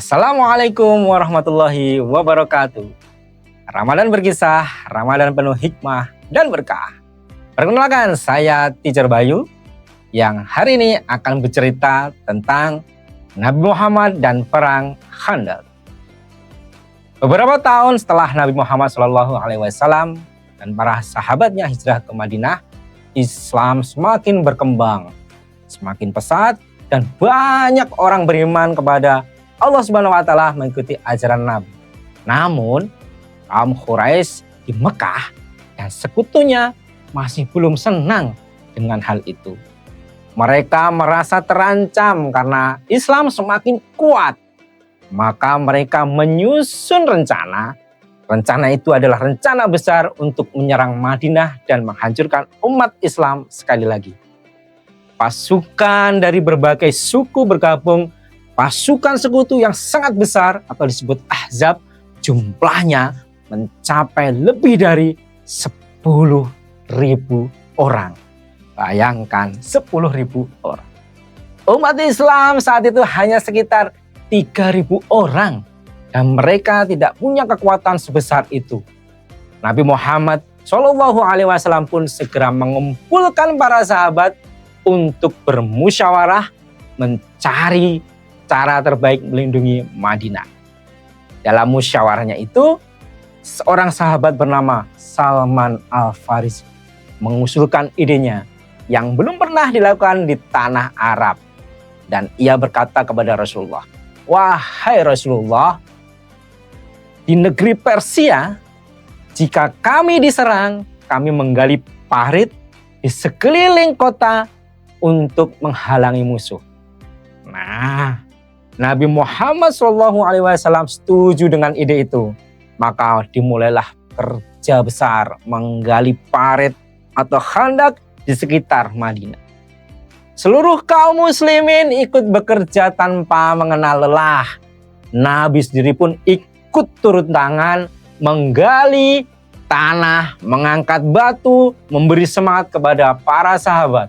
Assalamualaikum warahmatullahi wabarakatuh. Ramadan berkisah, Ramadan penuh hikmah dan berkah. Perkenalkan, saya Teacher Bayu yang hari ini akan bercerita tentang Nabi Muhammad dan Perang Khandaq. Beberapa tahun setelah Nabi Muhammad SAW dan para sahabatnya hijrah ke Madinah, Islam semakin berkembang, semakin pesat, dan banyak orang beriman kepada Allah Subhanahu wa Ta'ala mengikuti ajaran Nabi. Namun, kaum Quraisy di Mekah dan sekutunya masih belum senang dengan hal itu. Mereka merasa terancam karena Islam semakin kuat. Maka mereka menyusun rencana. Rencana itu adalah rencana besar untuk menyerang Madinah dan menghancurkan umat Islam sekali lagi. Pasukan dari berbagai suku bergabung. Pasukan sekutu yang sangat besar atau disebut Ahzab, jumlahnya mencapai lebih dari 10.000 orang. Bayangkan 10.000 orang. Umat Islam saat itu hanya sekitar 3.000 orang dan mereka tidak punya kekuatan sebesar itu. Nabi Muhammad SAW pun segera mengumpulkan para sahabat untuk bermusyawarah mencari cara terbaik melindungi Madinah. Dalam musyawarahnya itu, seorang sahabat bernama Salman Al-Farisi mengusulkan idenya yang belum pernah dilakukan di tanah Arab. Dan ia berkata kepada Rasulullah, "Wahai Rasulullah, di negeri Persia, jika kami diserang, kami menggali parit di sekeliling kota untuk menghalangi musuh." Nah, Nabi Muhammad SAW setuju dengan ide itu. Maka dimulailah kerja besar menggali parit atau khandak di sekitar Madinah. Seluruh kaum muslimin ikut bekerja tanpa mengenal lelah. Nabi sendiri pun ikut turun tangan menggali tanah, mengangkat batu, memberi semangat kepada para sahabat.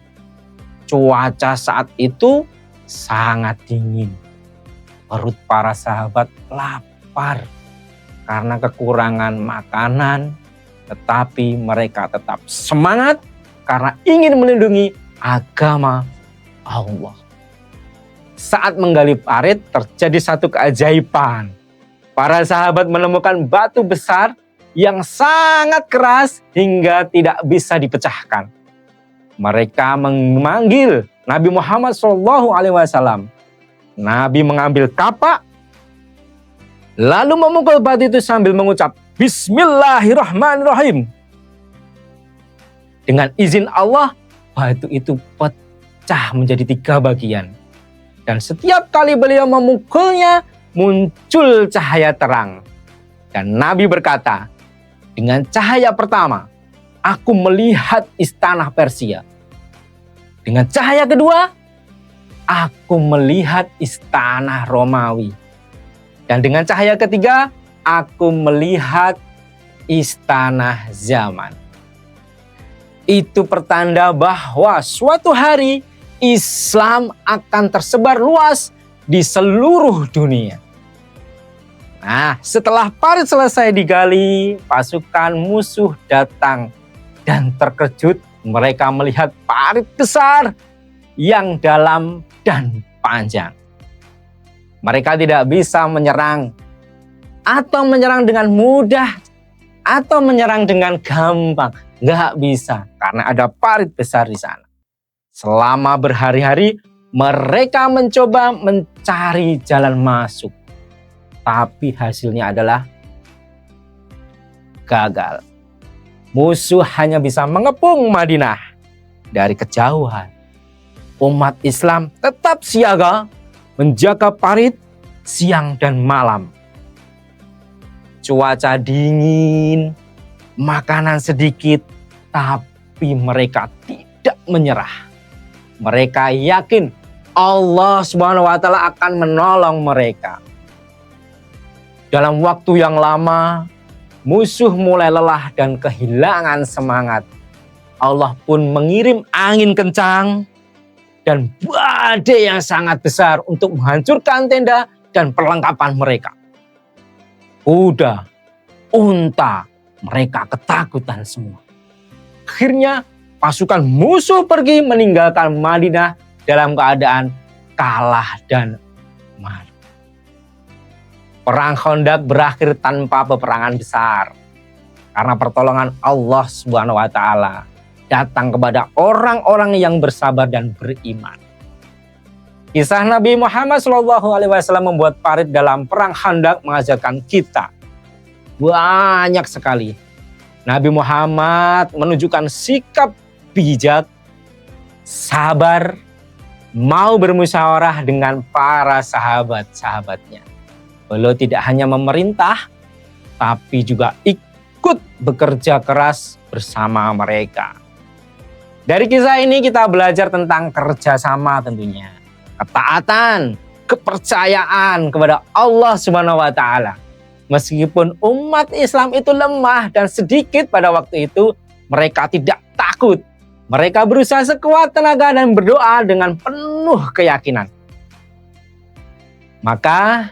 Cuaca saat itu sangat dingin. Perut para sahabat lapar karena kekurangan makanan, tetapi mereka tetap semangat karena ingin melindungi agama Allah. Saat menggali parit terjadi satu keajaiban. Para sahabat menemukan batu besar yang sangat keras hingga tidak bisa dipecahkan. Mereka memanggil Nabi Muhammad SAW. Nabi mengambil kapak, lalu memukul batu itu sambil mengucap Bismillahirrahmanirrahim. Dengan izin Allah, batu itu pecah menjadi 3 bagian. Dan setiap kali beliau memukulnya, muncul cahaya terang. Dan Nabi berkata, dengan cahaya pertama, aku melihat istana Persia. Dengan cahaya kedua, aku melihat istana Romawi. Dan dengan cahaya ketiga, aku melihat istana Zaman. Itu pertanda bahwa suatu hari Islam akan tersebar luas di seluruh dunia. Nah, setelah parit selesai digali, pasukan musuh datang dan terkejut mereka melihat parit besar yang dalam dan panjang. Mereka tidak bisa menyerang atau menyerang dengan mudah atau menyerang dengan gampang. Nggak bisa karena ada parit besar di sana. Selama berhari-hari mereka mencoba mencari jalan masuk. Tapi hasilnya adalah gagal. Musuh hanya bisa mengepung Madinah dari kejauhan. Umat Islam tetap siaga menjaga parit siang dan malam. Cuaca dingin, makanan sedikit, tapi mereka tidak menyerah. Mereka yakin Allah Subhanahu wa Ta'ala akan menolong mereka. Dalam waktu yang lama, musuh mulai lelah dan kehilangan semangat. Allah pun mengirim angin kencang dan badai yang sangat besar untuk menghancurkan tenda dan perlengkapan mereka. Kuda, unta, mereka ketakutan semua. Akhirnya pasukan musuh pergi meninggalkan Madinah dalam keadaan kalah dan malu. Perang Khandaq berakhir tanpa peperangan besar karena pertolongan Allah Subhanahu wa taala datang kepada orang-orang yang bersabar dan beriman. Kisah Nabi Muhammad SAW membuat parit dalam perang Khandaq mengajarkan kita banyak sekali. Nabi Muhammad menunjukkan sikap bijak, sabar, mau bermusyawarah dengan para sahabat-sahabatnya. Beliau tidak hanya memerintah, tapi juga ikut bekerja keras bersama mereka. Dari kisah ini kita belajar tentang kerjasama tentunya. Ketaatan, kepercayaan kepada Allah Subhanahu wa taala. Meskipun umat Islam itu lemah dan sedikit pada waktu itu, mereka tidak takut. Mereka berusaha sekuat tenaga dan berdoa dengan penuh keyakinan. Maka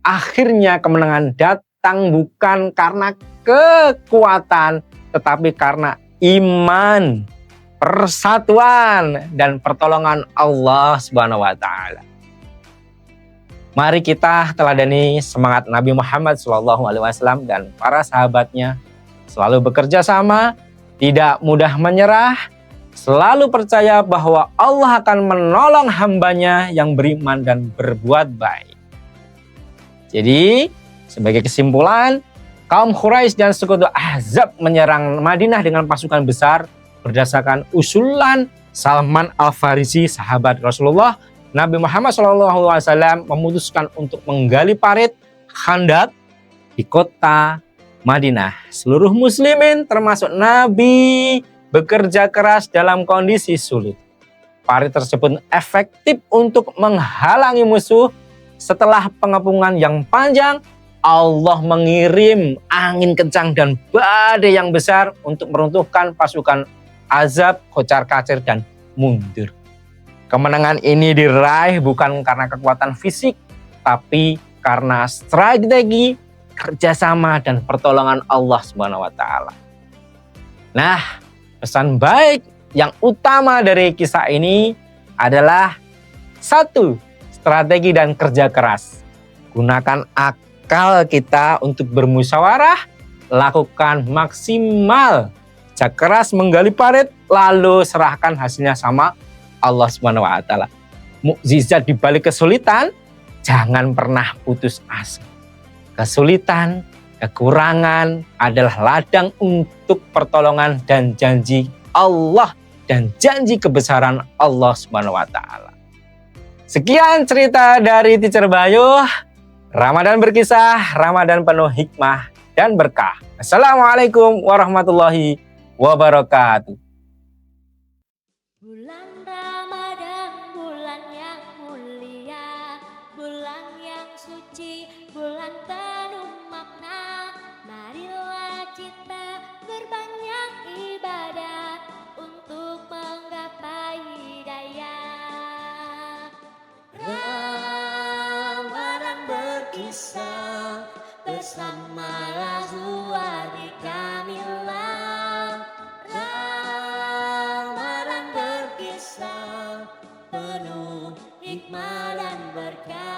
akhirnya kemenangan datang bukan karena kekuatan, tetapi karena iman, persatuan, dan pertolongan Allah Subhanahu wa taala. Mari kita teladani semangat Nabi Muhammad SAW dan para sahabatnya, selalu bekerja sama, tidak mudah menyerah, selalu percaya bahwa Allah akan menolong hambanya yang beriman dan berbuat baik. Jadi, sebagai kesimpulan, kaum Quraisy dan sekutu Ahzab menyerang Madinah dengan pasukan besar berdasarkan usulan Salman Al-Farisi, sahabat Rasulullah. Nabi Muhammad SAW memutuskan untuk menggali parit Khandaq di kota Madinah. Seluruh muslimin termasuk Nabi bekerja keras dalam kondisi sulit. Parit tersebut efektif untuk menghalangi musuh. Setelah pengepungan yang panjang, Allah mengirim angin kencang dan badai yang besar untuk meruntuhkan pasukan Ahzab, kocar-kacir dan mundur. Kemenangan ini diraih bukan karena kekuatan fisik, tapi karena strategi, kerjasama, dan pertolongan Allah Subhanahu wa taala. Nah, pesan baik yang utama dari kisah ini adalah 1. Strategi dan kerja keras. Gunakan akal kita untuk bermusyawarah, lakukan maksimal, kerja keras menggali parit, lalu serahkan hasilnya sama Allah Subhanahu wa taala. Mukjizat di balik kesulitan, jangan pernah putus asa. Kesulitan, kekurangan adalah ladang untuk pertolongan dan janji Allah dan janji kebesaran Allah Subhanahu wa taala. Sekian cerita dari Teacher Bayu. Ramadan berkisah, Ramadan penuh hikmah dan berkah. Assalamualaikum warahmatullahi wabarakatuh. Bulan Ramadan, bulan yang mulia, bulan yang suci, bulan penuh makna. Marilah kita berbanyak ibadah untuk menggapai hidayah. Ramadan berkisah bersama Lazwadi Kamilah. Ramadan berkisah penuh hikmah dan berkah.